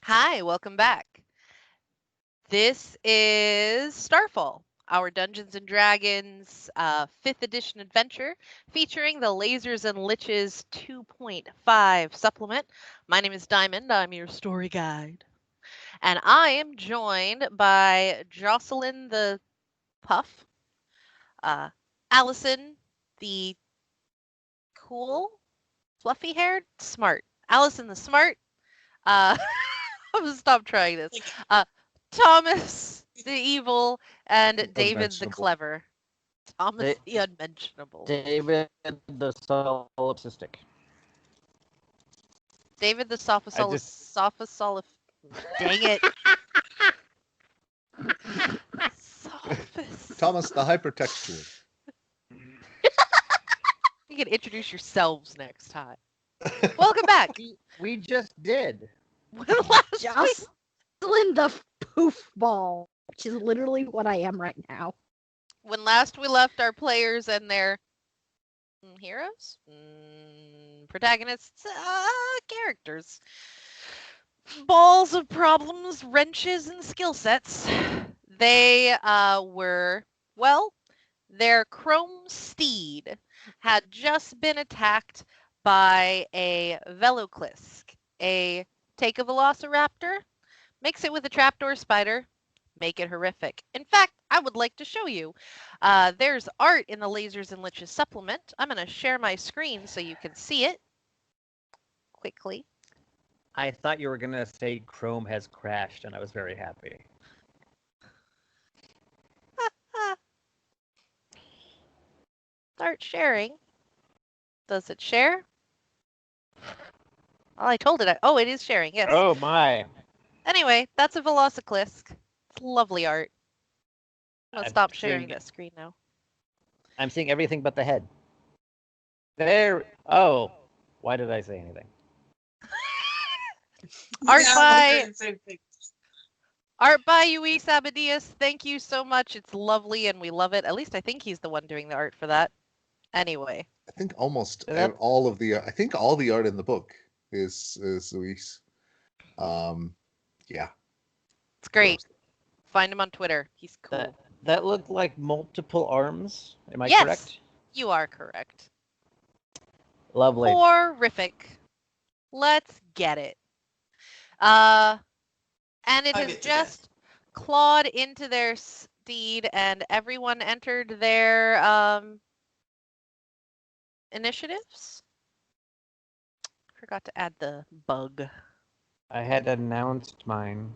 Hi, welcome back. This is Starfall, our Dungeons and Dragons 5th edition adventure featuring the Lasers and Liches 2.5 supplement. My name is Diamond. I'm your story guide. And I am joined by Jocelyn the Puff, uh, Allison the cool, fluffy haired, smart. Allison the smart. I'm gonna stop trying this. Uh, Thomas the evil and David the Unmentionable. clever. Thomas the unmentionable. David the solipsistic. David the sophistolif. Dang it. Sophist. Thomas the hypertextual. You can introduce yourselves next time. Welcome back. We just did. Last week, Jocelyn the poof ball, which is literally what I am right now. when last we left our players and their heroes, protagonists, characters, balls of problems, wrenches, and skill sets, they were, well, their chrome steed had just been attacked by a veloclisk, a take a velociraptor, mix it with a trapdoor spider, make it horrific. In fact, I would like to show you. There's art in the Lasers and Liches supplement. I'm going to share my screen so you can see it quickly. I thought you were going to say Chrome has crashed, and I was very happy. Start sharing. Does it share? Well, I told it. Oh, it is sharing. Yes. Oh, my. Anyway, that's a velociclisk. It's lovely art. I'm going to I'm stop sharing seeing- that screen now. I'm seeing everything but the head. There. Oh. Why did I say anything? Art Yeah, by- I'm doing the same thing. Art by Luis Abadias. Thank you so much. It's lovely and we love it. At least I think he's the one doing the art for that. Anyway. I think almost Yep. all of the. I think all the art in the book is Luis. Yeah. It's great. Find him on Twitter. He's cool. That looked like multiple arms. Am I Yes. correct? You are correct. Lovely. Horrific. Let's get it. And it I'll has get to just clawed into their steed, and everyone entered their initiatives. Forgot to add the bug. I had announced mine,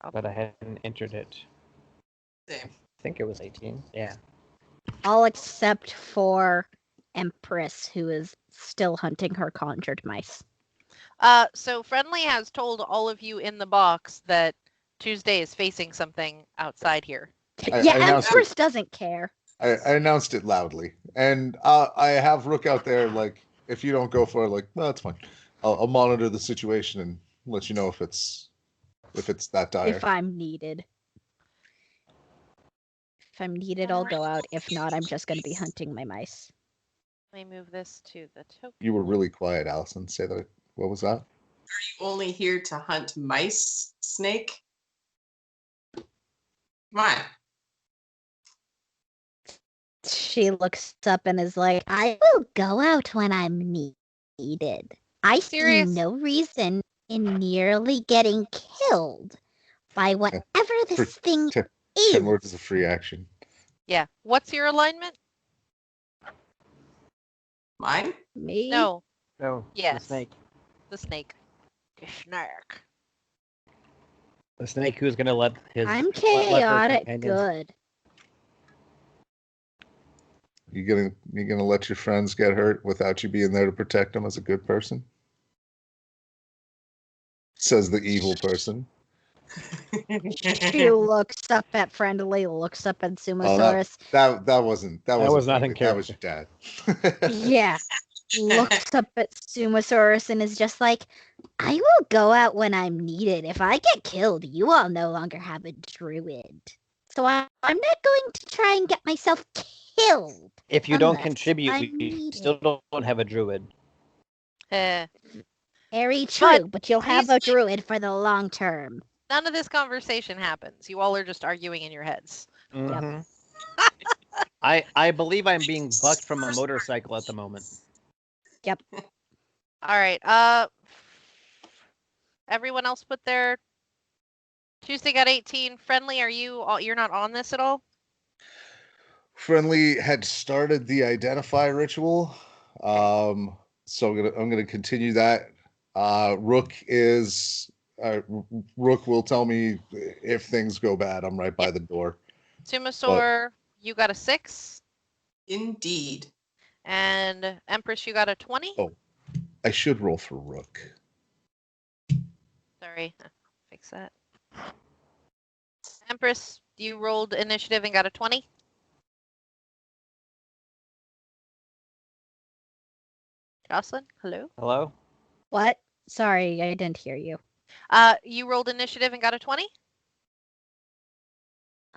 Oh. but I hadn't entered it. Same. I think it was 18. Yeah. All except for Empress, who is still hunting her conjured mice. So Friendly has told all of you in the box that Tuesday is facing something outside here. I Yeah, announced Empress doesn't care. I announced it loudly, and I have Rook out there. Like, if you don't go for it, like, well, that's fine. I'll monitor the situation and let you know if it's that dire. If I'm needed. If I'm needed, I'll go out. If not, I'm just going to be hunting my mice. Let me move this to the token. You were really quiet, Allison. Say that. What was that? You only here to hunt mice, Snake? Come on. She looks up and is like, I will go out when I'm needed. I see Serious? no reason in nearly getting killed by whatever this thing 10 is. words is a free action. Yeah. What's your alignment? Mine? Me? No, No. Yes. The snake. the snake. The snake. The snake who's gonna let his. I'm let her chaotic companions- good. You gonna let your friends get hurt without you being there to protect them as a good person? Says the evil person. She looks up at Friendly, looks up at Sumosaurus. That wasn't was not in friendly. That was your dad. Yeah. Looks up at Sumosaurus and is just like, I will go out when I'm needed. If I get killed, you all no longer have a druid. So I'm not going to try and get myself killed. If you don't Unless contribute, I'm you needed. still don't have a druid. Eh. Very true, but you'll have these a druid for the long term. None of this conversation happens. You all are just arguing in your heads. Mhm. I believe I'm being bucked from a motorcycle at the moment. Yep. All right. Everyone else put their Tuesday got 18. Friendly, you're not on this at all? Friendly had started the identify ritual. So I'm gonna continue that. Rook is Rook will tell me if things go bad. I'm right by the door. Sumasaur, you got a 6. Indeed. And Empress, you got a 20? Oh, I should roll for Rook. Sorry. Fix that. Empress, you rolled initiative and got a 20? Jocelyn, hello? Hello? What? Sorry, I didn't hear you. You rolled initiative and got a 20?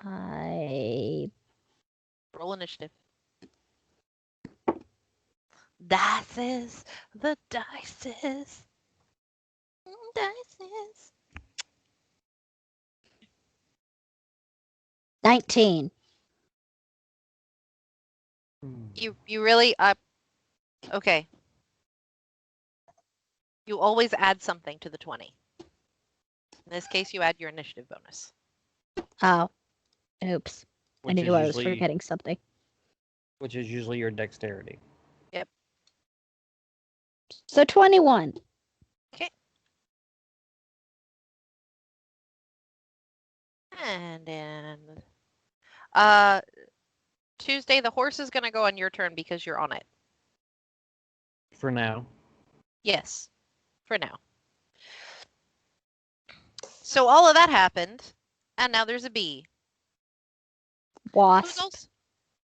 I Roll initiative. Dices. The dices. Dices. 19. You really okay. You always add something to the 20. In this case, you add your initiative bonus. Oh. Oops. I Which is knew I was usually forgetting something. which is usually your dexterity. So 21. And then Tuesday, the horse is going to go on your turn because you're on it. For now. Yes, for now. So all of that happened, and now there's a bee. Who's Wasp. else?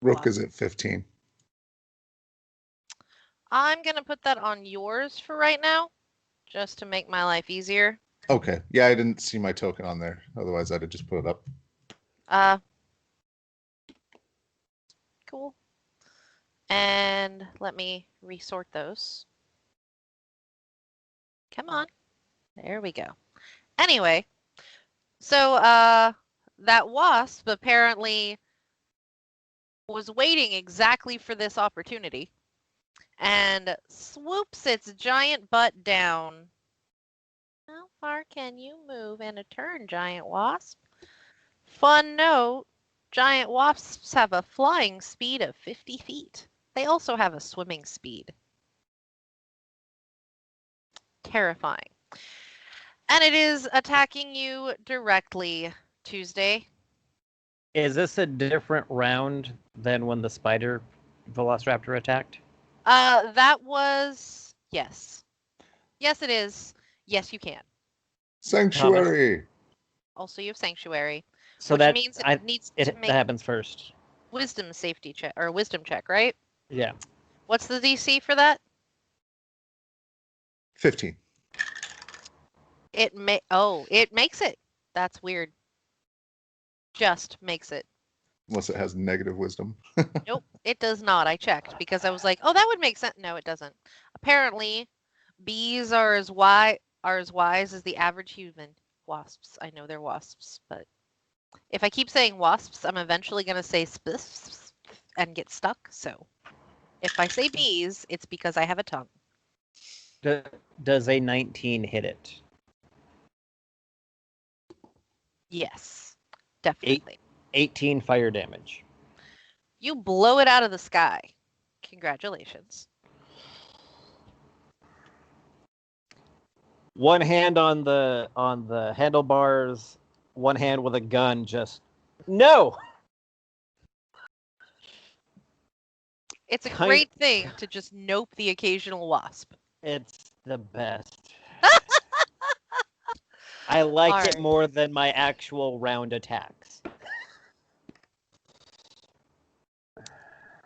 Rook is at 15. I'm going to put that on yours for right now, just to make my life easier. Okay. Yeah, I didn't see my token on there. Otherwise, I'd have just put it up. Cool. And let me resort those. Come on. There we go. Anyway, so that wasp apparently was waiting exactly for this opportunity and swoops its giant butt down. How far can you move in a turn, giant wasp? Fun note, giant wasps have a flying speed of 50 feet. They also have a swimming speed. Terrifying. And it is attacking you directly, Tuesday. Is this a different round than when the spider velociraptor attacked? That was yes. Yes, it is. Yes, you can. Sanctuary. Also, you have sanctuary, So which means it needs to that make happens first. wisdom safety check or wisdom check, right? Yeah. What's the DC for that? 15. It makes it. That's weird. Just makes it. Unless it has negative wisdom. Nope, it does not. I checked because I was like, oh, that would make sense. No, it doesn't. Apparently, bees are as wise as the average human. Wasps. I know they're wasps, but if I keep saying wasps, I'm eventually going to say spisps and get stuck. So if I say bees, it's because I have a tongue. Does a 19 hit it? Yes, definitely. 18 fire damage. You blow it out of the sky. Congratulations. One hand on the handlebars, one hand with a gun. Just no. It's a great thing to just nope the occasional wasp. It's the best. I like it more than my actual round attacks.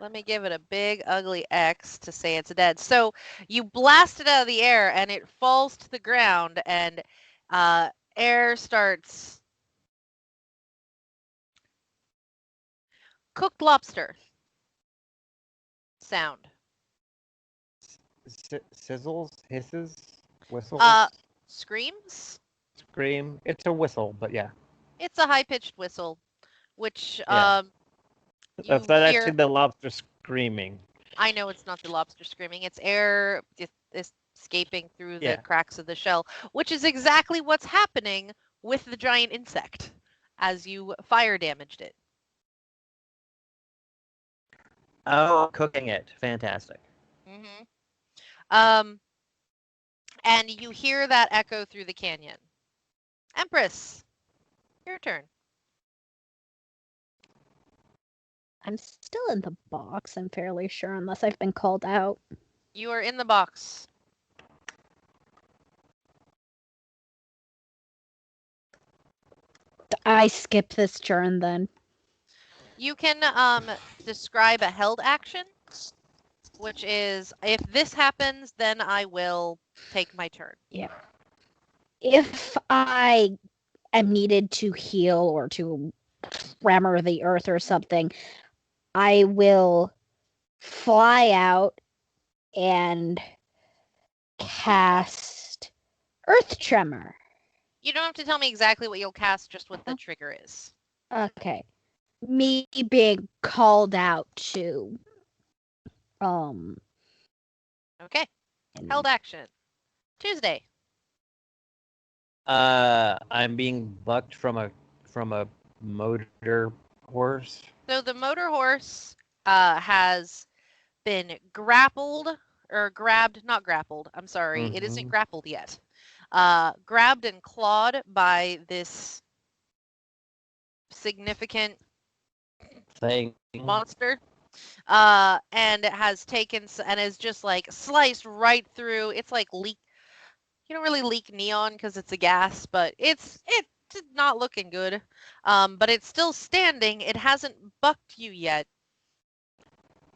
Let me give it a big ugly X to say it's dead. So you blast it out of the air and it falls to the ground and air starts. Cooked lobster sound. Sizzles, hisses. Whistle? Screams. Scream? It's a whistle, but yeah. It's a high-pitched whistle, which Yeah. you That's not hear. actually the lobster screaming. I know it's not the lobster screaming. It's air escaping through the Yeah. cracks of the shell, which is exactly what's happening with the giant insect as you fire damaged it. Oh, cooking it. Fantastic. Mm-hmm. Um, and you hear that echo through the canyon. Empress, your turn. I'm still in the box, I'm fairly sure, unless I've been called out. You are in the box. I skip this turn then. You can describe a held action, which is if this happens, then I will take my turn. Yeah. If I am needed to heal or to tremor the earth or something, I will fly out and cast Earth Tremor. You don't have to tell me exactly what you'll cast, just what the trigger is. Okay. Me being called out to Okay. Held action. Tuesday. I'm being bucked from a motor horse. So the motor horse has been grappled or grabbed, not grappled. I'm sorry. It isn't Mhm. grappled yet. Grabbed and clawed by this significant Thing. monster. And it has taken and is just like sliced right through. It's like leak. You don't really leak neon because it's a gas, but it's not looking good. But it's still standing. It hasn't bucked you yet.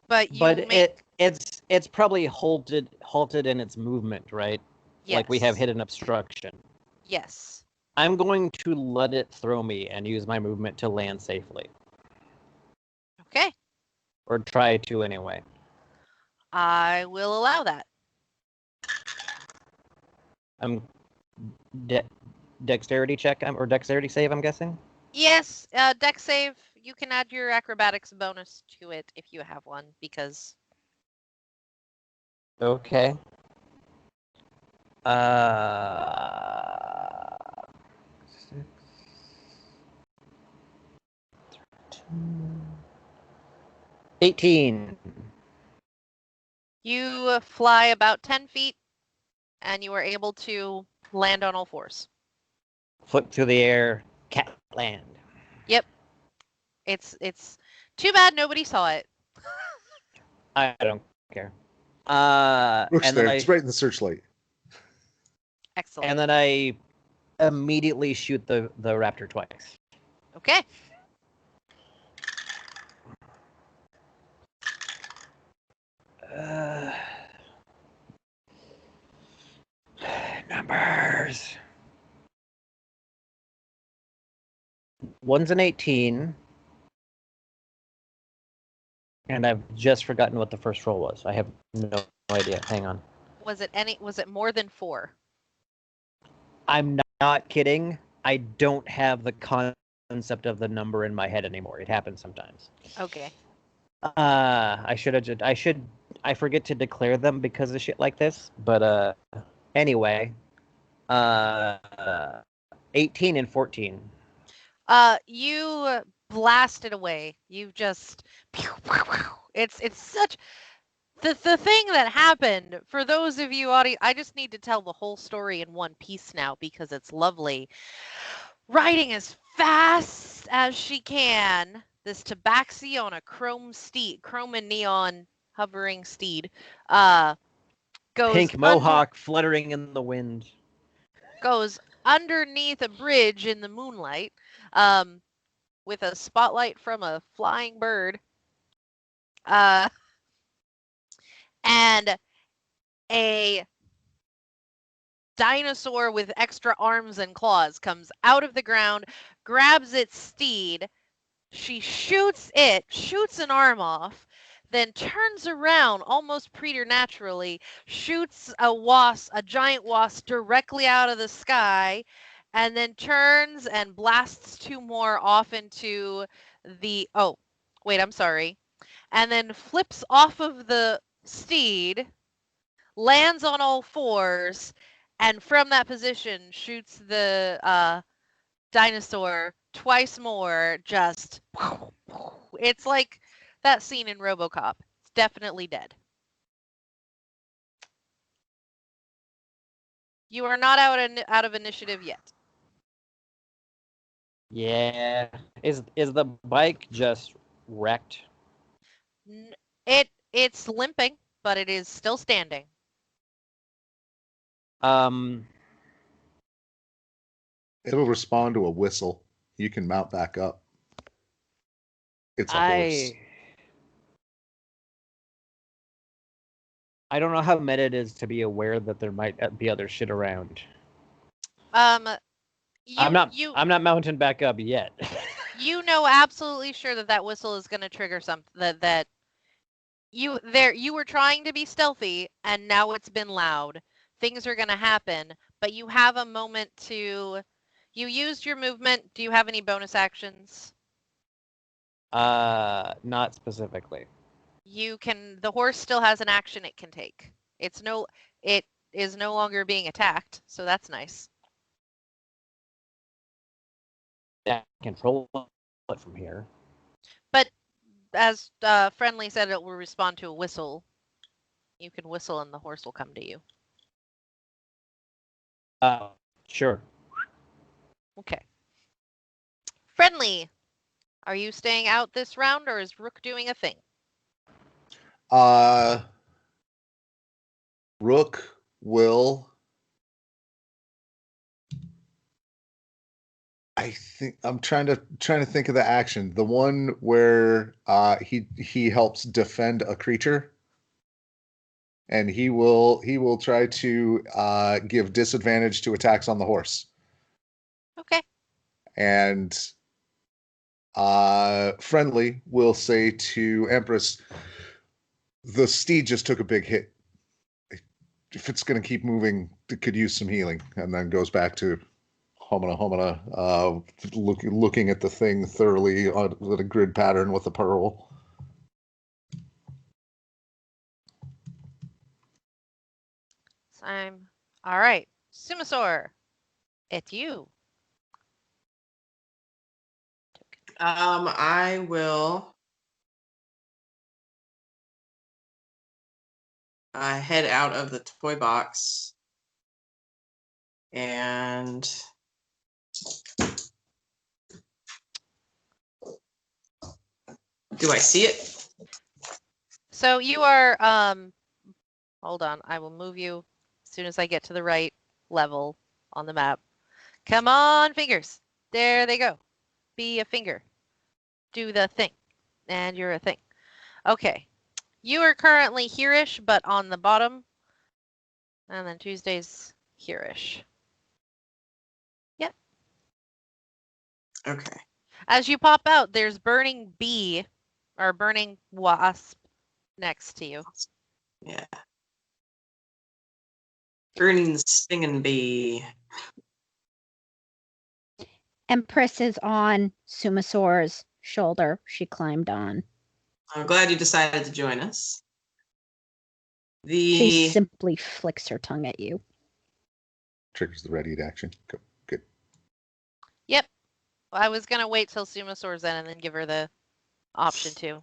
But you But make it's probably halted in its movement, right? yes. Like we have hidden obstruction. Yes. I'm going to let it throw me and use my movement to land safely. Okay. Or try to anyway. I will allow that. I'm dexterity check or dexterity save, I'm guessing. Yes, deck save. You can add your acrobatics bonus to it if you have one, because Okay. 6, 18. you fly about 10 feet and you are able to land on all fours. Flip through the air, cat land. Yep. It's too bad nobody saw it. I don't care. Rook's And there. then It's right in the searchlight. Excellent. and then I immediately shoot the raptor twice. Okay. Numbers. One's an 18. And I've just forgotten what the first roll was. I have no idea. Hang on. Was it more than 4? I'm not kidding. I don't have the concept of the number in my head anymore. It happens sometimes. Okay. I forget to declare them because of shit like this. But anyway. 18 and 14. You blast it away. You just it's such the thing that happened for those of you audience. I just need to tell the whole story in one piece now because it's lovely. Riding as fast as she can, this tabaxi on a chrome and neon hovering steed, goes Pink mohawk fluttering in the wind. goes underneath a bridge in the moonlight, with a spotlight from a flying bird, and a dinosaur with extra arms and claws comes out of the ground, grabs its steed. She shoots an arm off, then turns around almost preternaturally, shoots a giant wasp directly out of the sky, and then turns and blasts 2 more off into the wait, I'm sorry. And then flips off of the steed, lands on all fours, and from that position shoots the dinosaur twice more. Just it's like that scene in RoboCop. It's definitely dead. You are not out of initiative yet. Yeah. Is the bike just wrecked? It's limping, but it is still standing. Um, It'll respond to a whistle. You can mount back up. It's a horse. I don't know how meta it is to be aware that there might be other shit around. I'm not mounting back up yet. You know absolutely sure that whistle is going to trigger something that you were trying to be stealthy and now it's been loud. Things are going to happen, but you have a moment to you used your movement. Do you have any bonus actions? Not specifically. The horse still has an action it can take. It is no longer being attacked, so that's nice. Yeah, control it from here. But as Friendly said, it will respond to a whistle. You can whistle and the horse will come to you. Sure. Okay. Friendly, are you staying out this round or is Rook doing a thing? Rook will. I think I'm trying to think of the action. The one where he helps defend a creature, and he will try to give disadvantage to attacks on the horse. Okay. And Friendly will say to Empress, the steed just took a big hit. If it's going to keep moving, it could use some healing. And then goes back to homina, looking at the thing thoroughly with a grid pattern with a pearl. I'm all right. Sumasaur, it's you. I will head out of the toy box and do I see it? So you are hold on, I will move you as soon as I get to the right level on the map. Come on, fingers. There they go. Be a finger. Do the thing. And you're a thing. Okay. You are currently here-ish, but on the bottom. And then Tuesday's here-ish. Yep. Okay. As you pop out, there's burning bee or burning wasp next to you. Yeah. Burning the stinging bee. Empress is on Sumasaur's shoulder. She climbed on. I'm glad you decided to join us. She simply flicks her tongue at you. Triggers the ready action. Good. Yep. Well, I was going to wait till Sumasaur's in and then give her the option to.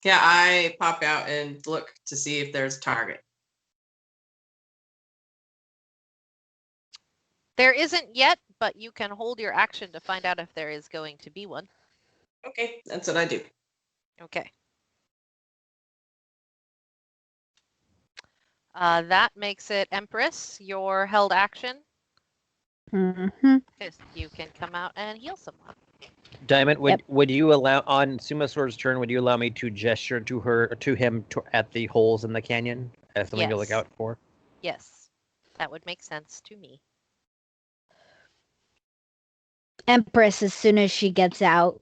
Yeah, I pop out and look to see if there's a target. There isn't yet, but you can hold your action to find out if there is going to be one. Okay, that's what I do. Okay. That makes it Empress, your held action. Mm-hmm. You can come out and heal someone. Diamond, would you allow on Sumasaur's turn? Would you allow me to gesture to him at the holes in the canyon as something to look out for? Yes, that would make sense to me. Empress, as soon as she gets out,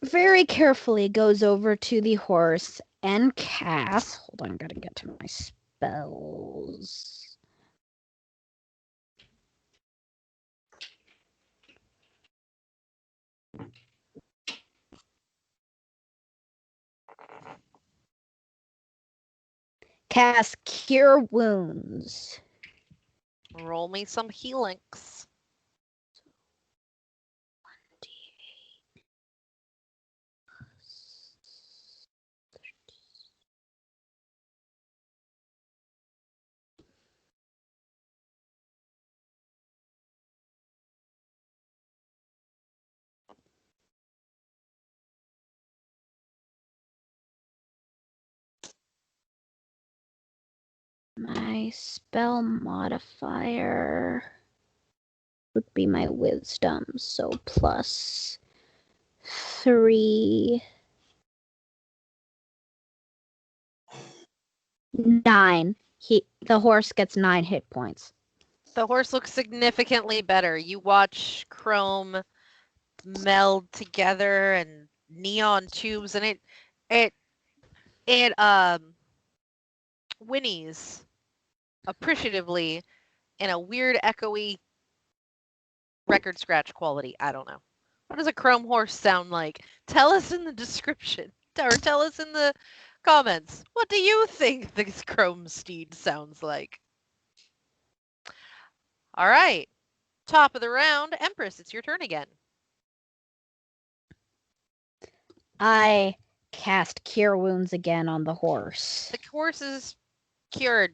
very carefully goes over to the horse and casts. Hold on, gotta get to my spells. Cast Cure Wounds. Roll me some healings. My spell modifier would be my wisdom, so plus 3. 9. The horse gets 9 hit points. The horse looks significantly better. You watch Chrome meld together and neon tubes, and it whinnies appreciatively in a weird echoey record scratch quality. I don't know. What does a chrome horse sound like? Tell us in the description, or tell us in the comments. What do you think this chrome steed sounds like? All right. Top of the round. Empress, it's your turn again. I cast Cure Wounds again on the horse. The horse is cured.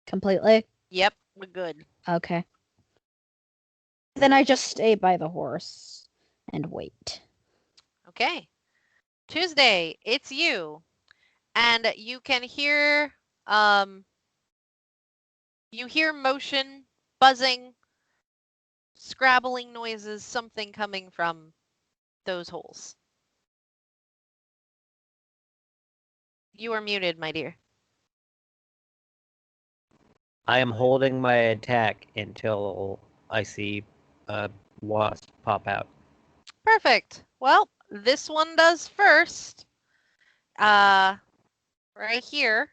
Completely? Yep, we're good. Okay. Then I just stay by the horse and wait. Okay. Tuesday, it's you. And you can hear motion, buzzing, scrabbling noises, something coming from those holes. You are muted, my dear. I am holding my attack until I see a wasp pop out. Perfect. Well, this one does first. Right here,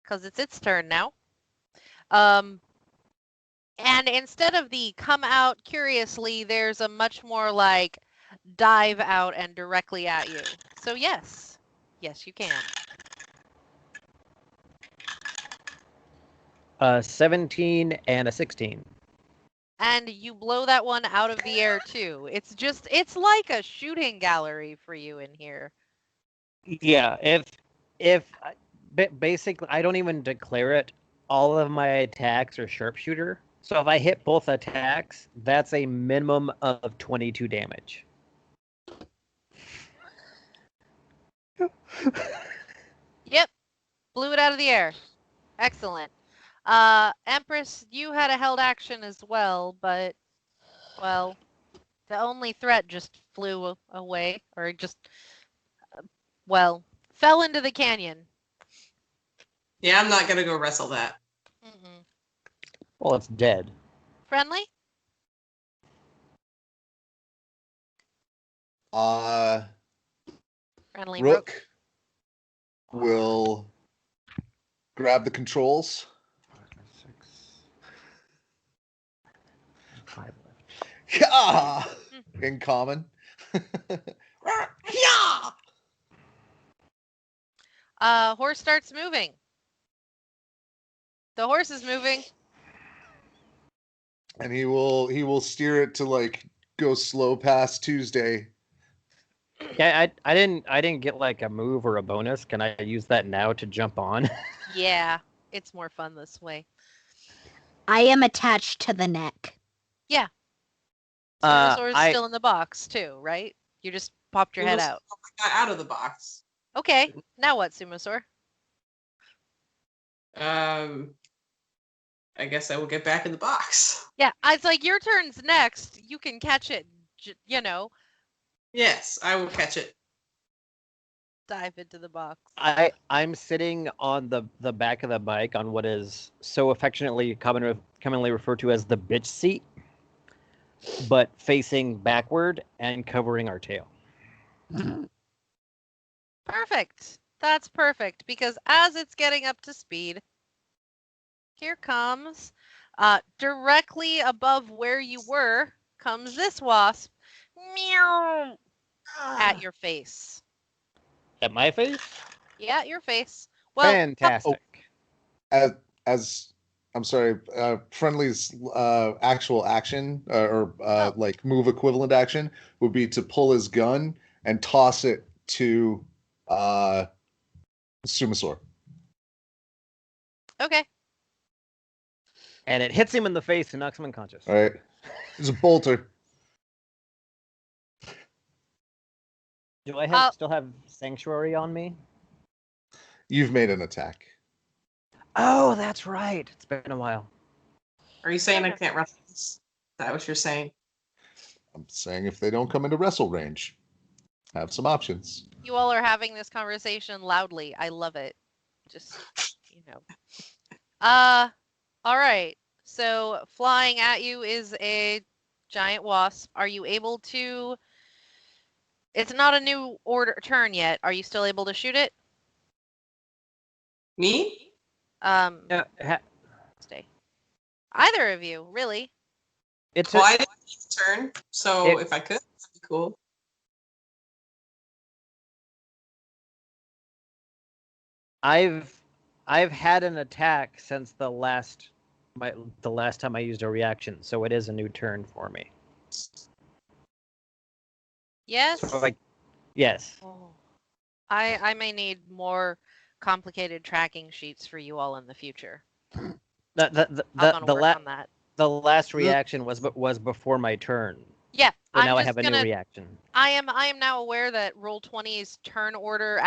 because it's its turn now. And instead of the come out curiously, there's a much more like dive out and directly at you. So yes, you can. 17 and a 16. And you blow that one out of the air too. It's like a shooting gallery for you in here. Yeah, if basically I don't even declare it. All of my attacks are sharpshooter. So if I hit both attacks, that's a minimum of 22 damage. Yep, blew it out of the air. Excellent. Empress, you had a held action as well, but well, the only threat just flew away, or just fell into the canyon. Yeah, I'm not gonna go wrestle that. Mm-mm. Well, it's dead. Friendly? Friendly Rook will grab the controls. 6, 5 left. Yeah, in common. Yeah. Horse starts moving. The horse is moving. And he will steer it to like go slow past Tuesday. Yeah, I didn't get like a move or a bonus. Can I use that now to jump on? Yeah, it's more fun this way. I am attached to the neck. Yeah. Spinosaurus is still in the box too, right? You just popped your head out. I got out of the box. Okay, now what, Sumosaur? I guess I will get back in the box. Yeah, it's like your turn's next. You can catch it, Yes, I will catch it. dive into the box. I'm sitting on the back of the bike on what is so affectionately commonly referred to as the bitch seat, but facing backward and covering our tail. Perfect. That's perfect because as it's getting up to speed, here comes, directly above where you were, comes this wasp. Meow. At your face. At my face? Yeah, your face. Well, Fantastic. As I'm sorry, Friendly's actual action or Oh. like move equivalent action would be to pull his gun and toss it to Sumasaur. okay. And it hits him in the face and knocks him unconscious. All right, he's a bolter. Do I still have Sanctuary on me? You've made an attack. Oh, that's right. It's been a while. Are you saying I can't wrestle this? Is that what you're saying? I'm saying if they don't come into wrestle range, have some options. You all are having this conversation loudly. I love it. Just, you know. All right. So flying at you is a giant wasp. Are you able to? It's not a new turn yet. Are you still able to shoot it? Me? Stay. Either of you, really. It's Well, I didn't need to turn, so if I could, that'd be cool. I've had an attack since the last time I used a reaction, so it is a new turn for me. Yes. So yes. Oh. I may need more complicated tracking sheets for you all in the future. I'm gonna work on that. The last reaction was before my turn. Yeah, So now I have a new reaction. I am now aware that Roll20's turn order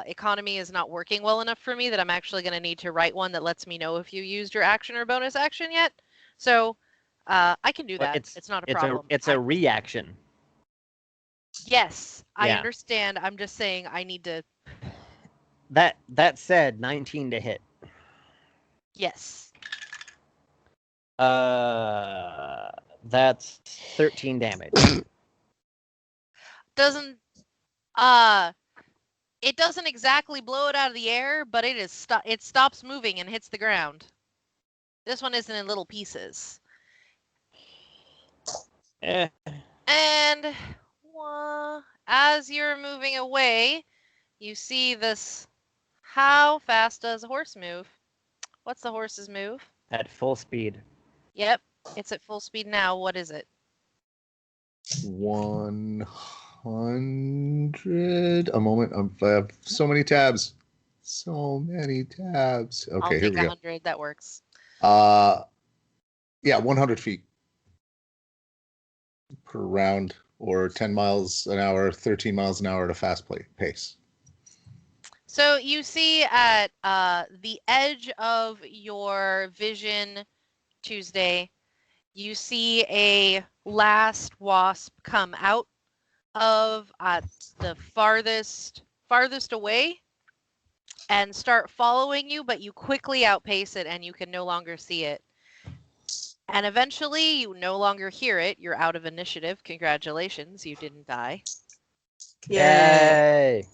economy is not working well enough for me that I'm actually going to need to write one that lets me know if you used your action or bonus action yet. So I can do that. It's not a problem. It's a reaction. Yes, I Yeah. understand. I'm just saying I need to. That said, 19 to hit. Yes. That's 13 damage. Doesn't it doesn't exactly blow it out of the air, but it stops moving and hits the ground. This one isn't in little pieces. Eh. And as you're moving away, you see this. How fast does a horse move? What's the horse's move? At full speed. Yep, it's at full speed now. What is it? 100. A moment. I have so many tabs. So many tabs. Okay, I'll here take we go. 100. That works. Yeah, 100 feet per round, or 10 miles an hour, 13 miles an hour at a fast pace. So you see at the edge of your vision, Tuesday, you see a last wasp come out of the farthest away and start following you, but you quickly outpace it and you can no longer see it. And eventually you no longer hear it. You're out of initiative. Congratulations, you didn't die. Yay!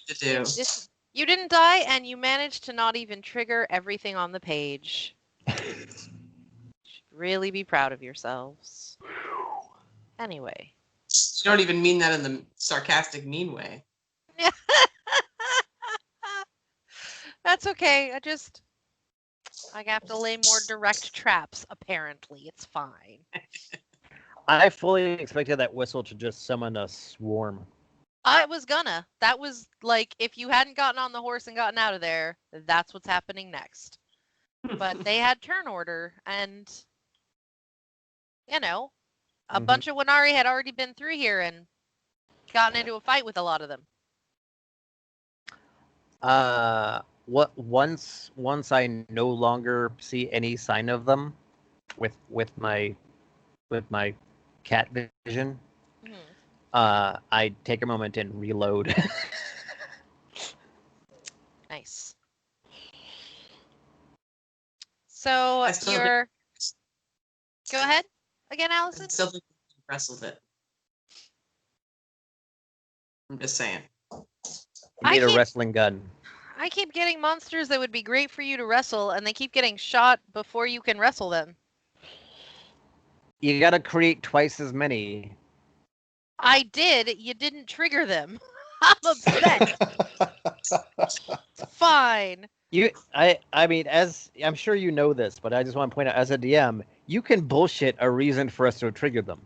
To do. You didn't die, and you managed to not even trigger everything on the page. You should really be proud of yourselves. Anyway. You don't even mean that in the sarcastic, mean way. That's okay. I have to lay more direct traps, apparently. It's fine. I fully expected that whistle to just summon a swarm. I was gonna. That was like, if you hadn't gotten on the horse and gotten out of there, that's what's happening next. But they had turn order, and, you know, a bunch of Winari had already been through here and gotten into a fight with a lot of them. Once I no longer see any sign of them with my cat vision, I take a moment and reload. Nice. So you're. Go ahead again, Allison. I still think we wrestled it. I'm just saying. You I need a keep- wrestling gun. I keep getting monsters that would be great for you to wrestle, and they keep getting shot before you can wrestle them. You gotta create twice as many. I did. You didn't trigger them. I'm upset. It's fine. I mean, as I'm sure you know this, but I just want to point out, as a DM, you can bullshit a reason for us to trigger them.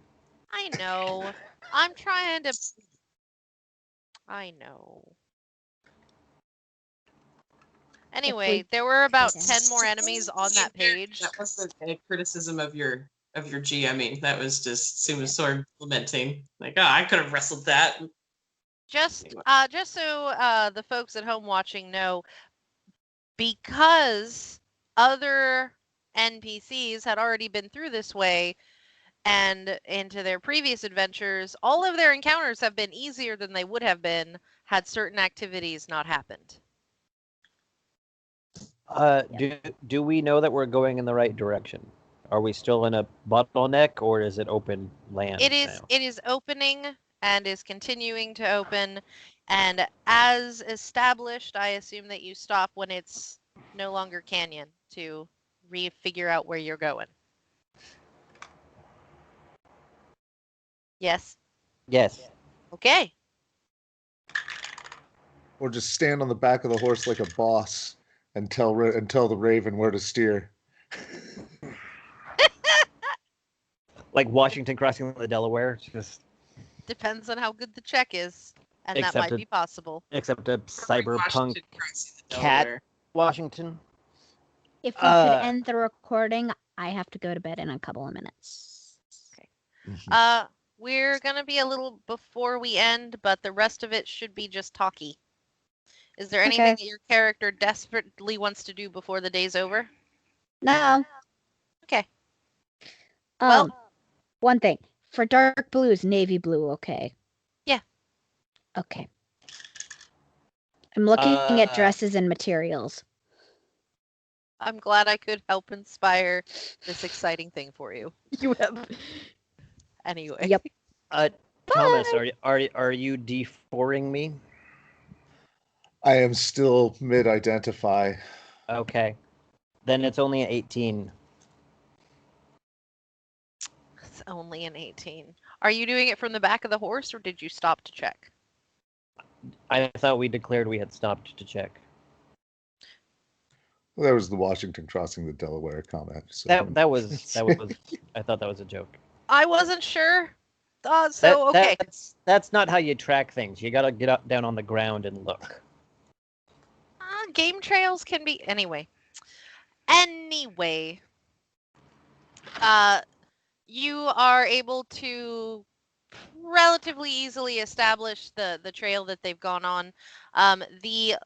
I know. I'm trying to. I know. Anyway, there were about 10 more enemies on that page. That wasn't a criticism of your GMing. That was just Sumasaur implementing. Like, oh, I could have wrestled that. Just so the folks at home watching know, because other NPCs had already been through this way and into their previous adventures, all of their encounters have been easier than they would have been had certain activities not happened. Do we know that we're going in the right direction? Are we still in a bottleneck, or is it open land It now? is opening and is continuing to open, and as established, I assume that you stop when it's no longer canyon to figure out where you're going. Yes. Yes. Okay. Or just stand on the back of the horse like a boss and tell the raven where to steer. Like Washington crossing the Delaware, just Depends on how good the check is, and that Except might it- be possible. except a cyberpunk Washington crossing the cat Delaware. Washington. If we could end the recording, I have to go to bed in a couple of minutes. We're gonna be a little before we end, but the rest of it should be just talky. Is there anything that your character desperately wants to do before the day's over? No. Okay. Well- One thing. For dark blue, is navy blue okay? Yeah. Okay. I'm looking at dresses and materials. I'm glad I could help inspire this exciting thing for you. You have. Anyway. Yep. Thomas, are you D4ing me? I am still mid-identify. Okay. Then it's only an 18. It's only an 18. Are you doing it from the back of the horse, or did you stop to check? I thought we declared we had stopped to check. Well, that was the Washington crossing the Delaware comment. So That was I thought that was a joke. I wasn't sure. Okay. That's not how you track things. You gotta get up down on the ground and look. Game trails can be anyway. You are able to relatively easily establish the trail that they've gone on. The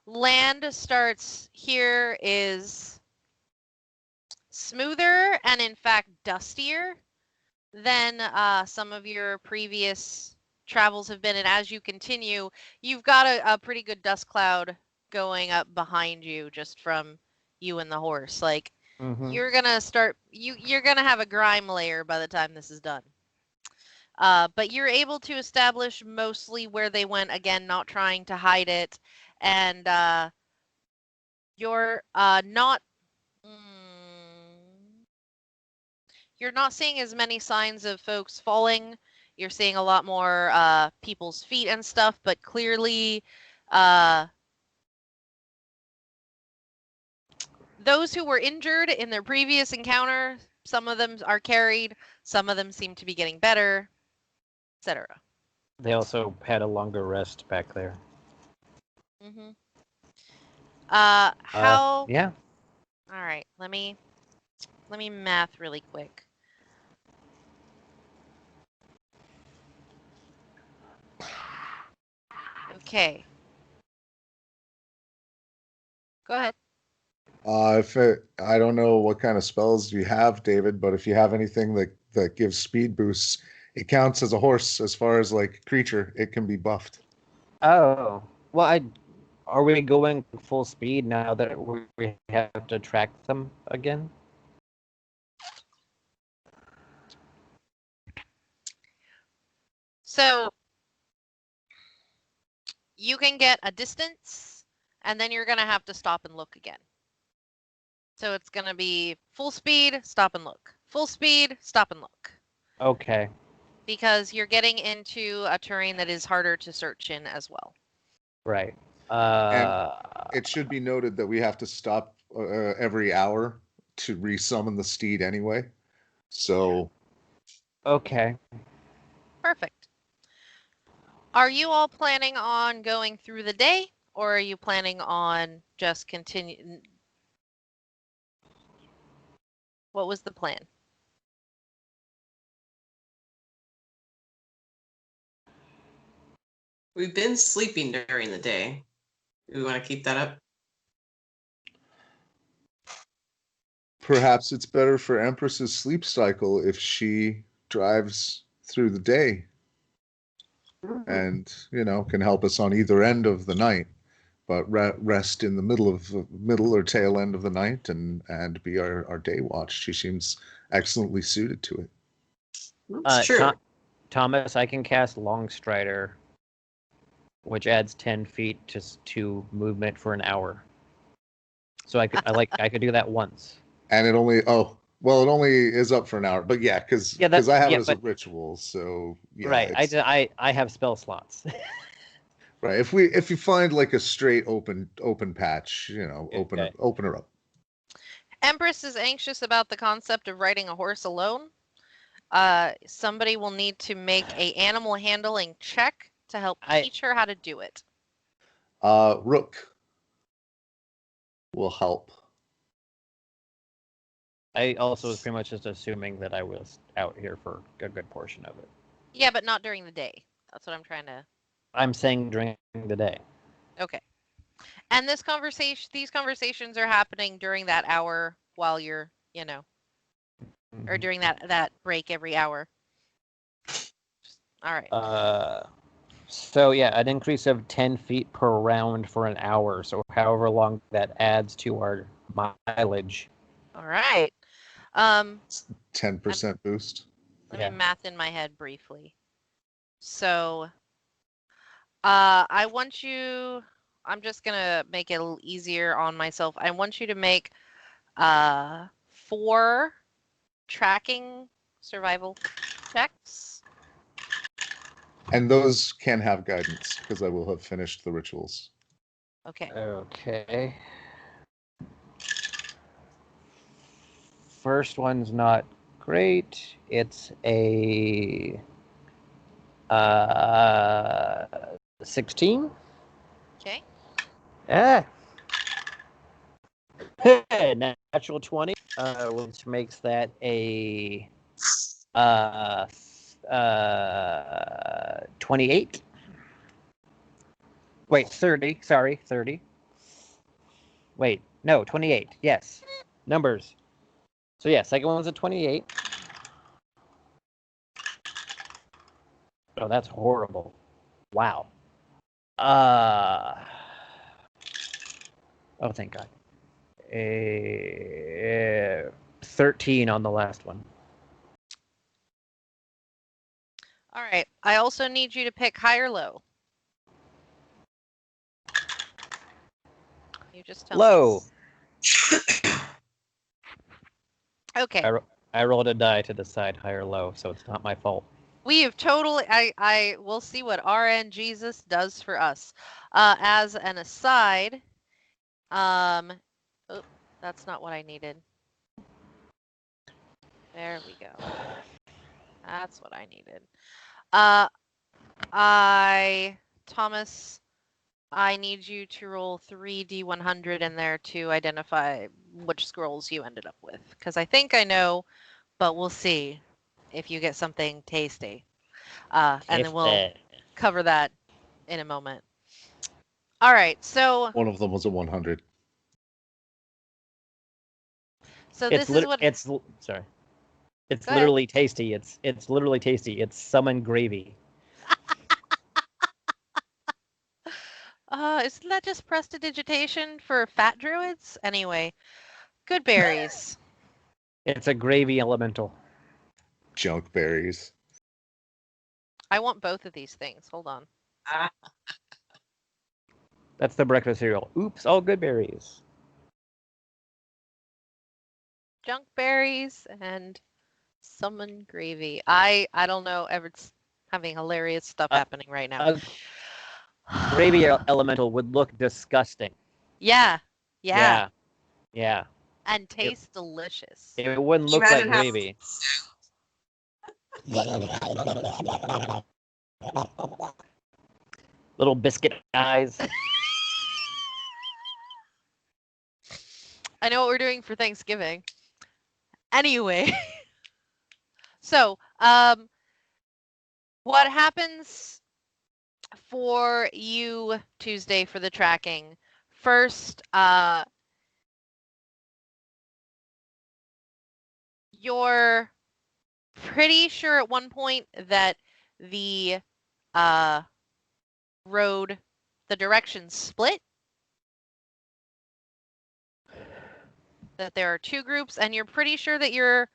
land starts here is smoother and in fact dustier than some of your previous travels have been, and as you continue, you've got a pretty good dust cloud going up behind you just from you and the horse. Like, you're gonna start you're gonna have a grime layer by the time this is done. But you're able to establish mostly where they went, again, not trying to hide it, and you're not you're not seeing as many signs of folks falling. You're seeing a lot more people's feet and stuff, but clearly those who were injured in their previous encounter, some of them are carried, some of them seem to be getting better, etc. They also had a longer rest back there. Mm-hmm. Yeah. All right, let me math really quick. Okay. Go ahead. I don't know what kind of spells you have, David, but if you have anything that gives speed boosts, it counts as a horse as far as like creature. It can be buffed. Oh. Well, are we going full speed now that we have to track them again? So you can get a distance, and then you're going to have to stop and look again. So it's going to be full speed, stop and look. Full speed, stop and look. Okay. Because you're getting into a terrain that is harder to search in as well. Right. It should be noted that we have to stop every hour to resummon the steed anyway. So Okay. Perfect. Are you all planning on going through the day, or are you planning on just continue? What was the plan? We've been sleeping during the day. Do we want to keep that up? perhaps it's better for Empress's sleep cycle if she drives through the day and, can help us on either end of the night, but rest in the middle or tail end of the night and be our day watch. She seems excellently suited to it. That's true. Thomas, I can cast Longstrider, which adds 10 feet to movement for an hour. So I could do that once. And it only is up for an hour, but yeah, because I have it as a ritual, so yeah. Right, I have spell slots. Right, if you find like a straight open patch, Okay. open her up. Empress is anxious about the concept of riding a horse alone. Somebody will need to make a animal handling check to help teach her how to do it. Rook will help. I also was pretty much just assuming that I was out here for a good portion of it. Yeah, but not during the day. That's what I'm trying to... I'm saying during the day. Okay. And these conversations are happening during that hour while you're, or during that break every hour. All right. So yeah, an increase of 10 feet per round for an hour. So however long that adds to our mileage. All right. 10% boost. Let me math in my head briefly. So, I want you. I'm just gonna make it a little easier on myself. I want you to make 4 tracking survival checks. And those can have guidance because I will have finished the rituals. Okay. Okay. First one's not great. It's a 16. Okay. Natural 20, which makes that a 28. Wait, 30. Sorry, 30. Wait, no, 28. Yes. Numbers. So yeah, second one's a 28. Oh, that's horrible. Wow. Oh, thank God. 13 on the last one. All right. I also need you to pick high or low. You just tell Low. me. Okay. I rolled a die to decide high or low, so it's not my fault. We have totally. I will see what RN Jesus does for us. As an aside, oh, that's not what I needed. There we go. That's what I needed. Thomas, I need you to roll 3d100 in there to identify which scrolls you ended up with, because I think I know, but we'll see if you get something tasty. And then we'll cover that in a moment. All right, so one of them was a 100. So this is what it's sorry. It's literally tasty. It's literally tasty. It's summon gravy. Isn't that just prestidigitation for fat druids? Anyway, good berries. It's a gravy elemental. Junk berries. I want both of these things. Hold on. That's the breakfast cereal. Oops, all good berries. Junk berries and summon gravy. I don't know. Everett's having hilarious stuff happening right now. Gravy elemental would look disgusting. Yeah. Yeah. And taste delicious. It wouldn't You look like imagine how- gravy. Little biscuit eyes. I know what we're doing for Thanksgiving. Anyway. So, what happens for you Tuesday for the tracking? First, you're pretty sure at one point that the road, the directions split. That there are two groups, and you're pretty sure that you're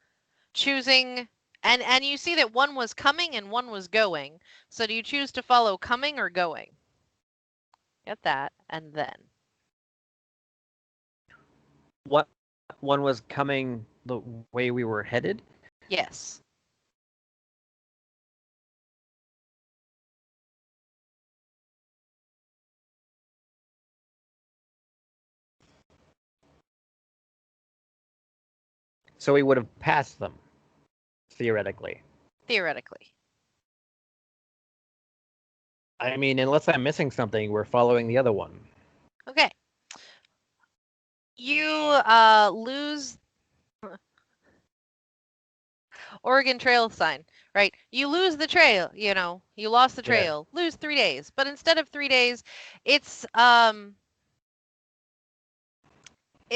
choosing, and you see that one was coming and one was going. So do you choose to follow coming or going? Get that, and then. What one was coming the way we were headed? Yes. So we would have passed them, theoretically. Theoretically. I mean, unless I'm missing something, we're following the other one. Okay. You lose Oregon Trail sign, right? You lose the trail, you lost the Yeah. trail, lose 3 days. But instead of 3 days, it's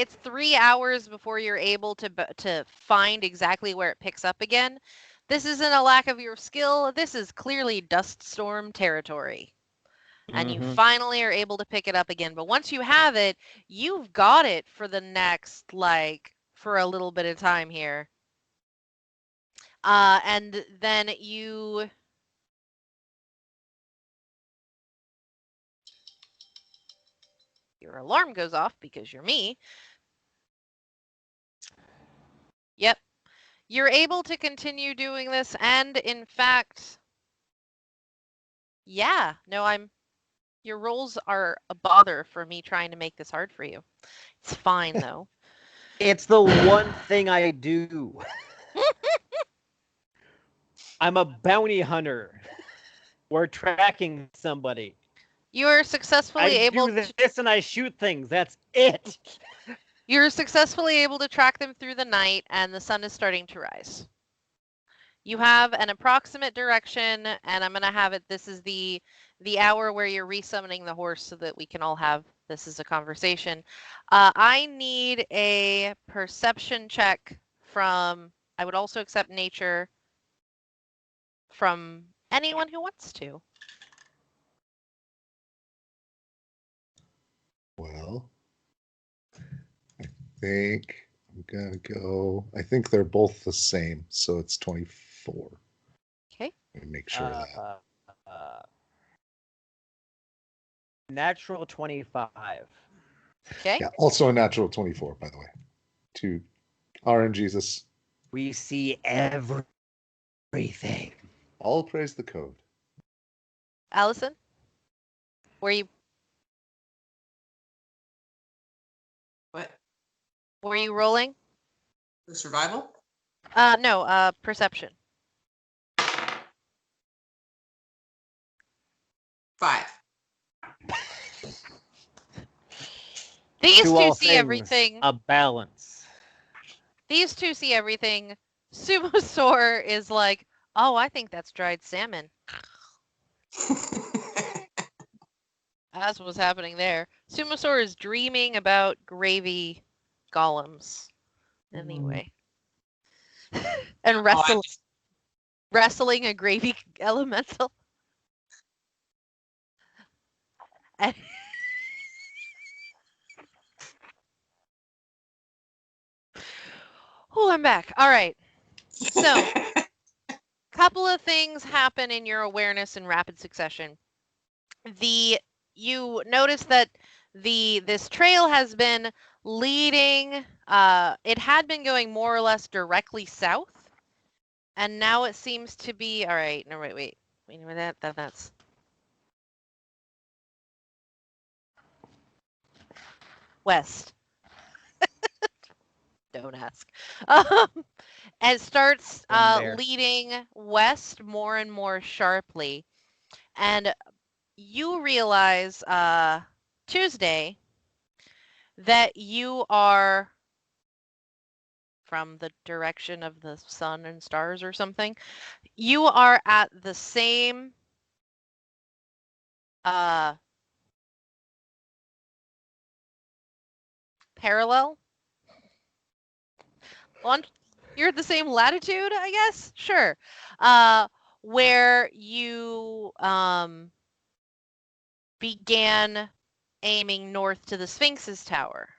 3 hours before you're able to find exactly where it picks up again. This isn't a lack of your skill. This is clearly dust storm territory. And you finally are able to pick it up again. But once you have it, you've got it for the next, for a little bit of time here. And then your alarm goes off because you're me. Yep. You're able to continue doing this, and in fact, yeah, no, your rolls are a bother for me trying to make this hard for you. It's fine though. It's the one thing I do. I'm a bounty hunter. We're tracking somebody. You are successfully able do to this and I shoot things. That's it. You're successfully able to track them through the night, and the sun is starting to rise. You have an approximate direction, and I'm going to have it, this is the hour where you're resummoning the horse so that we can all have this as a conversation. I need a perception check from, I would also accept nature from anyone who wants to. Well, I think I'm gonna go. I think they're both the same, so it's 24. Okay. Let me make sure of that. Natural 25. Okay. Yeah, also a natural 24, by the way. To RNGesus. We see everything. All praise the code. Allison, were you What? rolling? The survival? No, perception. 5. These To two all see things, everything. A balance. These two see everything. Sumosaur is like, oh, I think that's dried salmon. As was happening there. Sumosaur is dreaming about gravy golems. Anyway. And wrestling a gravy elemental. And oh, I'm back. All right. So, couple of things happen in your awareness in rapid succession. The you notice that this trail has been leading. It had been going more or less directly south, and now it seems to be. All right. No, wait. That's west. Don't ask. And it starts Been there. leading west more and more sharply. And you realize Tuesday that you are from the direction of the sun and stars or something. You are at the same parallel. You're at the same latitude, I guess. Sure. Where you began aiming north to the Sphinx's tower.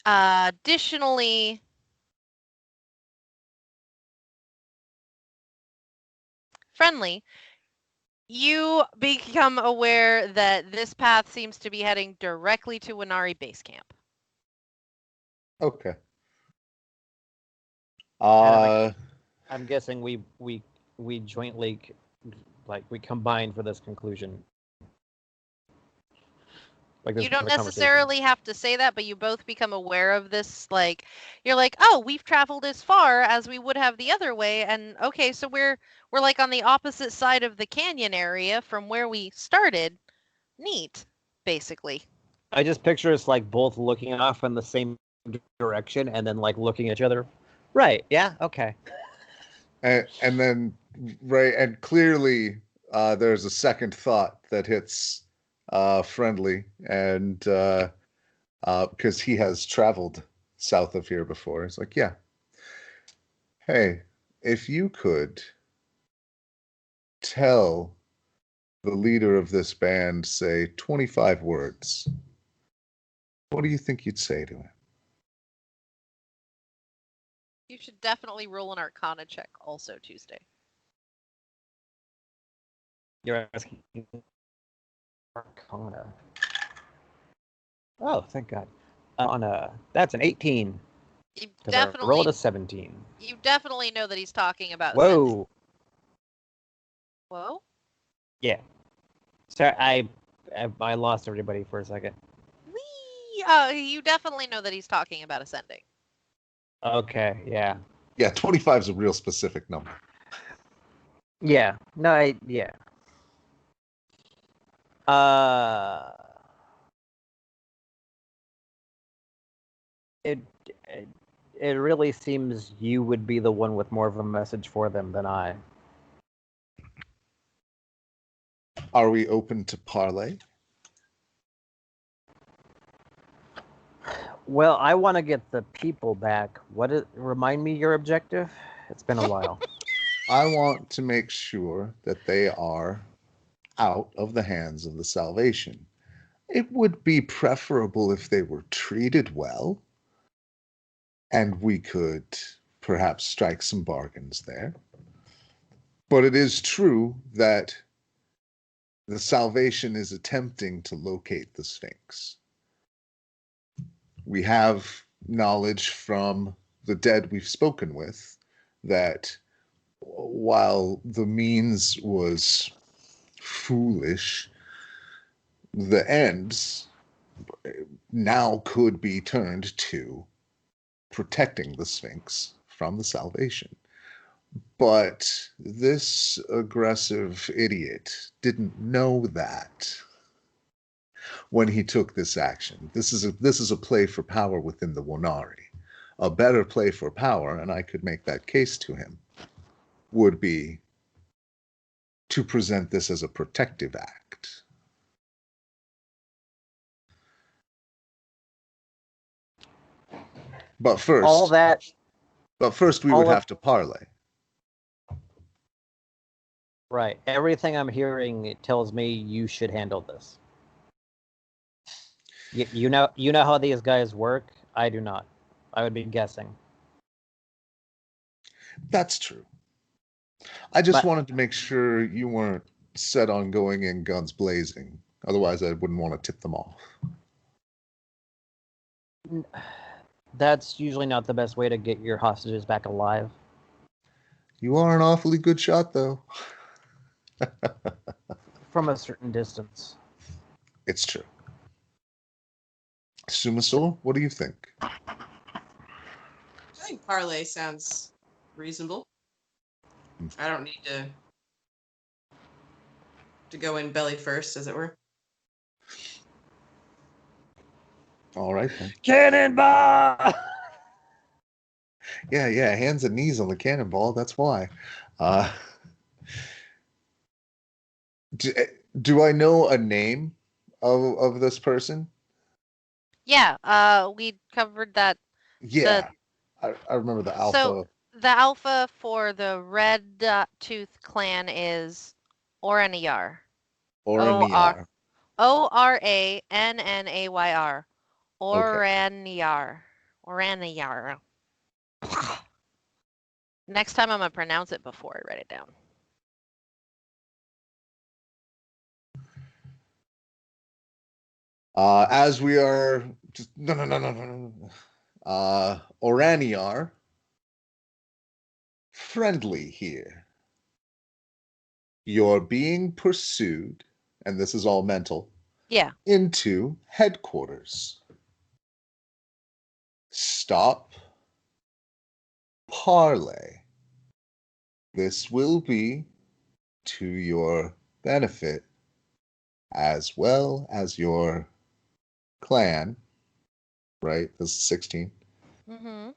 Additionally, friendly, you become aware that this path seems to be heading directly to Winari Base Camp. Okay. I'm guessing we jointly, like, we combined for this conclusion. Like this You don't conversation. necessarily have to say that, but you both become aware of this. Like, you're like, oh, we've traveled as far as we would have the other way, and okay, so we're like on the opposite side of the canyon area from where we started. Neat, basically. I just picture us like both looking off in the same direction and then like looking at each other. Right. Yeah. Okay. and then right, and clearly there's a second thought that hits friendly, and because he has traveled south of here before. It's like, yeah, hey, if you could tell the leader of this band, say 25 words, what do you think you'd say to him? You should definitely roll an Arcana check also Tuesday. You're asking Arcana. Oh, thank God. That's an 18. You Because I rolled definitely, a 17. you definitely know that he's talking about. Whoa. Whoa. Yeah. Sorry, I lost everybody for a second. Whee! You definitely know that he's talking about ascending. Okay. Yeah. Yeah, 25 is a real specific number. Yeah. No. Yeah. It it really seems you would be the one with more of a message for them than I. Are we open to parley? Well, I want to get the people back. Remind me your objective? It's been a while. I want to make sure that they are out of the hands of the Salvation. It would be preferable if they were treated well, and we could perhaps strike some bargains there. But it is true that the Salvation is attempting to locate the Sphinx. We have knowledge from the dead we've spoken with that while the means was foolish, the ends now could be turned to protecting the Sphinx from the Salvation. But this aggressive idiot didn't know that when he took this action. This is a play for power within the Wonari. A better play for power, and I could make that case to him, would be to present this as a protective act. But first, All that. But first, we all would of- have to parley. Right. Everything I'm hearing, it tells me you should handle this. You know how these guys work? I do not. I would be guessing. That's true. I just But- wanted to make sure you weren't set on going in guns blazing Otherwise, I wouldn't want to tip them off. That's usually not the best way to get your hostages back alive. You are an awfully good shot, though. From a certain distance. It's true. Sumasul, what do you think? I think parlay sounds reasonable. I don't need to go in belly first, as it were. All right, then. Cannonball! Yeah, hands and knees on the cannonball. That's why. Uh, do I know a name of this person? Yeah, we covered that. Yeah, I remember the alpha. So the alpha for the Red Tooth clan is Oranayar. Oraniar. Orannayar. Okay. Oranayar. Next time I'm gonna pronounce it before I write it down. As we are just no. Oraniar, friendly here. You're being pursued, and this is all mental, Yeah. into headquarters. Stop. Parlay. This will be to your benefit as well as your clan, right? This is 16. Mm-hmm.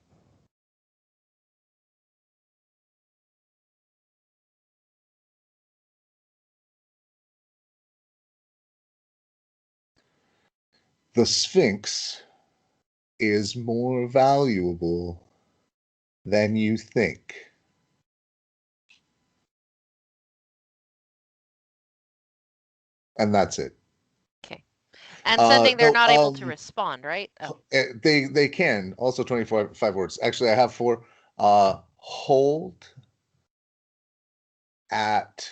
The Sphinx is more valuable than you think. And that's it. Okay. And sending, they're No, not able to respond, right? Oh. They can also 25 words. Actually, I have 4. Hold at.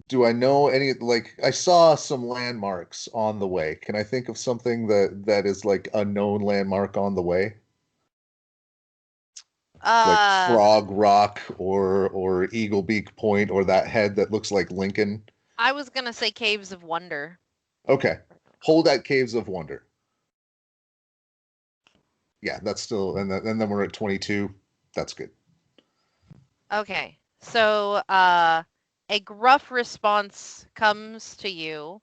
Do I know any, like, I saw some landmarks on the way. Can I think of something that is like a known landmark on the way? Like Frog Rock or Eagle Beak Point or that head that looks like Lincoln? I was gonna say Caves of Wonder. Okay. Hold at Caves of Wonder. Yeah, that's still, and then we're at 22. That's good. Okay. So a gruff response comes to you.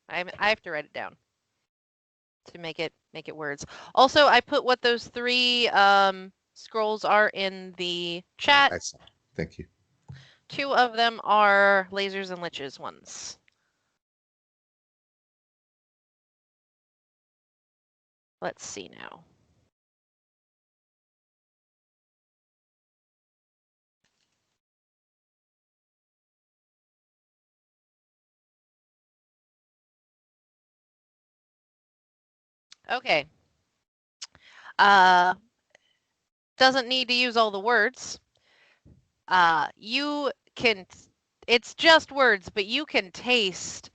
I have to write it down to make it words. Also, I put what those 3 scrolls are in the chat. I saw. Thank you. 2 of them are Lasers and Liches ones. Let's see now. Okay. Doesn't need to use all the words. You can, it's just words, but you can taste,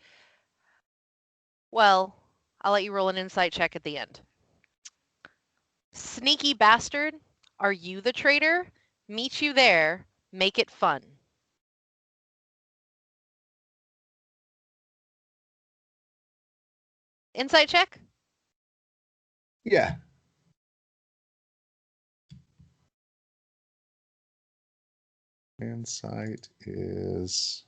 well, I'll let you roll an insight check at the end. Sneaky bastard, are you the traitor? Meet you there, make it fun. Insight check? Yeah. Insight is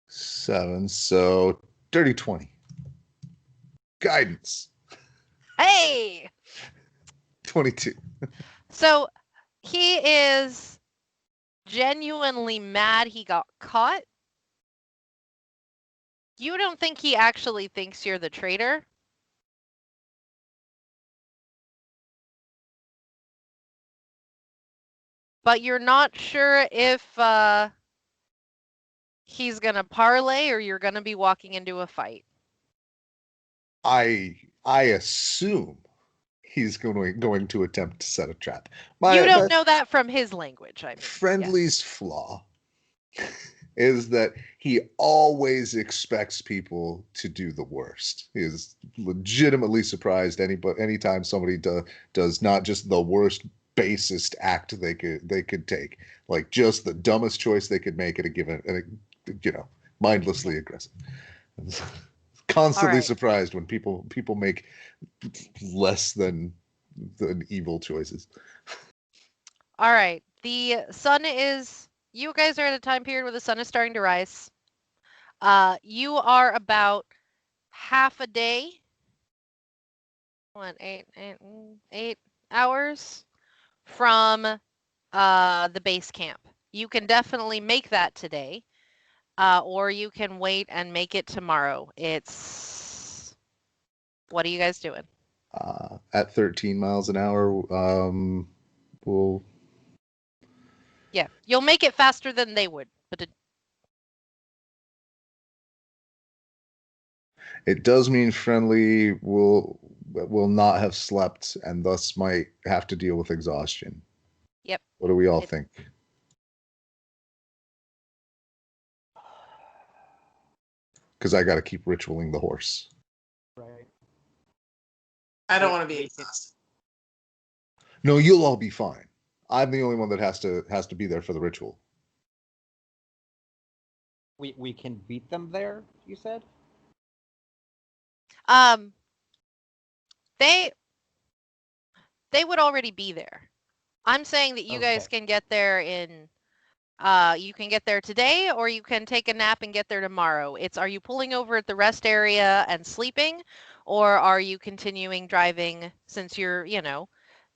7, so dirty 20. Guidance. Hey! 22. So he is genuinely mad he got caught. You don't think he actually thinks you're the traitor? But you're not sure if he's gonna parlay or you're gonna be walking into a fight. I assume he's going to attempt to set a trap. You don't know that from his language, I mean. Friendly's flaw is that he always expects people to do the worst. He is legitimately surprised anytime somebody does not just the worst basest act they could take, like just the dumbest choice they could make at a given, mindlessly aggressive. Constantly right. surprised when people make less than evil choices. All right. The sun is. You guys are at a time period where the sun is starting to rise. You are about half a day. What, 8 hours from the base camp. You can definitely make that today, or you can wait and make it tomorrow. What are you guys doing? At 13 miles an hour, we'll. Yeah, you'll make it faster than they would, but It does mean friendly will not have slept and thus might have to deal with exhaustion. Yep. What do we all It- think? Because I got to keep ritualing the horse. Right. I don't want to be exhausted. No, you'll all be fine. I'm the only one that has to be there for the ritual. We can beat them there, you said? they would already be there. I'm saying that you guys Okay. can get there in you can get there today, or you can take a nap and get there tomorrow. Are you pulling over at the rest area and sleeping, or are you continuing driving since you're,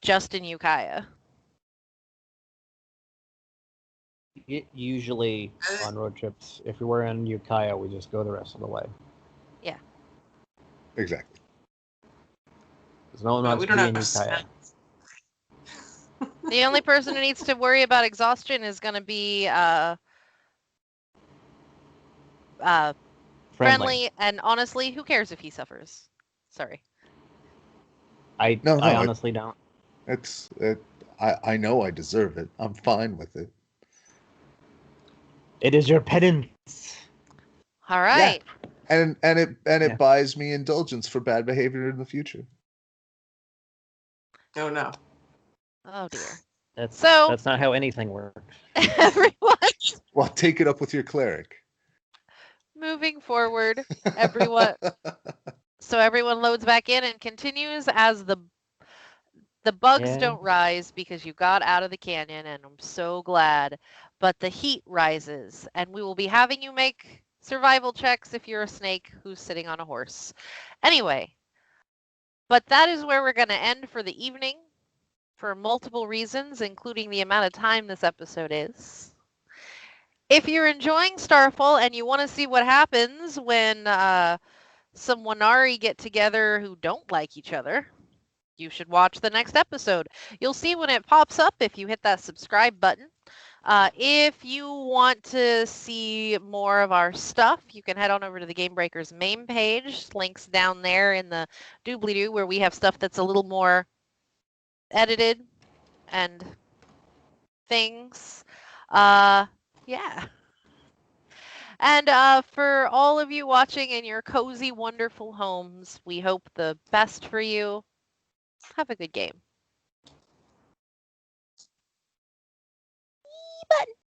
just in Ukiah? Usually on road trips, if we were in Ukiah, we just go the rest of the way. Yeah. Exactly. Because no one But wants we to don't be have in Ukiah. The only person who needs to worry about exhaustion is going to be friendly, and honestly, who cares if he suffers? Sorry. I No, honestly don't. I know I deserve it. I'm fine with it. It is your penance. All right. And it Yeah. buys me indulgence for bad behavior in the future. Oh no. Oh dear. That's So not how anything works. everyone, Well, take it up with your cleric. moving forward, everyone. So everyone loads back in and continues as the bugs Yeah. don't rise because you got out of the canyon, and I'm so glad. But the heat rises, and we will be having you make survival checks if you're a snake who's sitting on a horse. Anyway, but that is where we're going to end for the evening for multiple reasons, including the amount of time this episode is. If you're enjoying Starfall and you want to see what happens when some Wanari get together who don't like each other, you should watch the next episode. You'll see when it pops up if you hit that subscribe button. If you want to see more of our stuff, you can head on over to the Game Breakers main page. Links down there in the doobly-doo where we have stuff that's a little more edited and things. Yeah. And for all of you watching in your cozy, wonderful homes, we hope the best for you. Have a good game.